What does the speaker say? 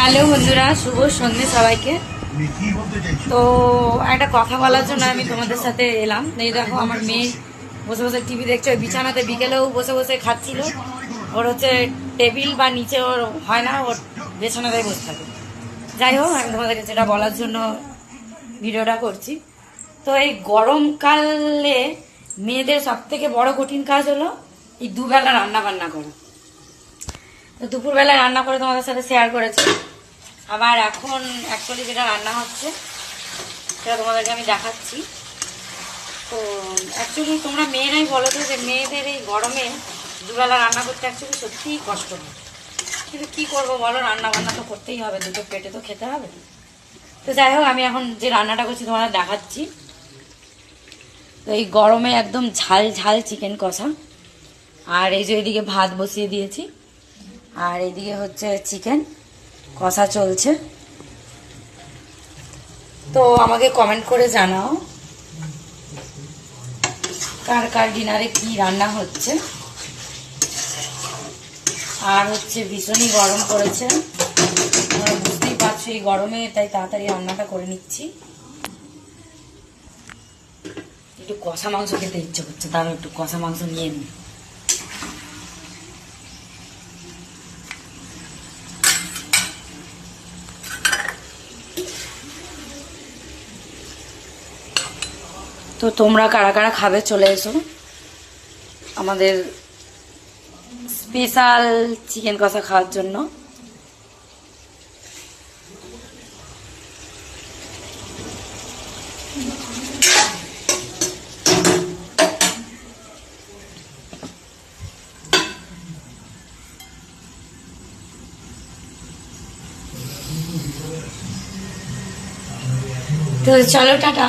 Hello বন্ধুরা, শুভ সন্ধ্যে সবাইকে। তো একটা কথা বলার জন্য আমি তোমাদের সাথে এলাম। এই দেখো, আমার মেয়ে বসে বসে টিভি দেখছে ওই বিছানাতে, বিকেলেও বসে বসে খাচ্ছিল। ওর হচ্ছে টেবিল বা নিচে ওর হয় না, ওর বিছানাতেই বসে থাকে। যাই হোক, আমি তোমাদেরকে যেটা বলার জন্য ভিডিওটা করছি। তো এই গরমকালে মেয়েদের সব থেকে বড় কঠিন কাজ হলো এই দুবেলা রান্না বান্না করা। তো দুপুরবেলায় রান্না করে তোমাদের সাথে শেয়ার করেছি। আবার এখন অ্যাকচুয়ালি যেটা রান্না হচ্ছে সেটা তোমাদেরকে আমি দেখাচ্ছি। তো অ্যাকচুয়ালি তোমরা মেয়েরাই বলো তো যে মেয়েদের এই গরমে দুবেলা রান্না করতে অ্যাকচুয়ালি সত্যিই কষ্ট হয়, কিন্তু কী করবো বলো, রান্না বান্না তো করতেই হবে, দুটো পেটে তো খেতে হবে। তো যাই হোক, আমি এখন যে রান্নাটা করছি তোমাদের দেখাচ্ছি। তো এই গরমে একদম ঝাল ঝাল চিকেন কষা, আর এই যে এইদিকে ভাত বসিয়ে দিয়েছি, আর এইদিকে হচ্ছে চিকেন কষা চলছে। তো আমাকে কমেন্ট করে জানাও কার কার ডিনারে কি রান্না হচ্ছে। আর হচ্ছে ভীষণই গরম পড়েছে, বুঝতেই পারছো এই গরমে, তাই তাড়াতাড়ি রান্নাটা করে নিচ্ছি। একটু কষা মাংস খেতে ইচ্ছে করছে, তারও একটু কষা মাংস নিয়ে নিই। তো তোমরা কারা কারা খাবে চলে এসো আমাদের স্পেশাল চিকেন কষা খাওয়ার জন্য। তো চলো, টাটা।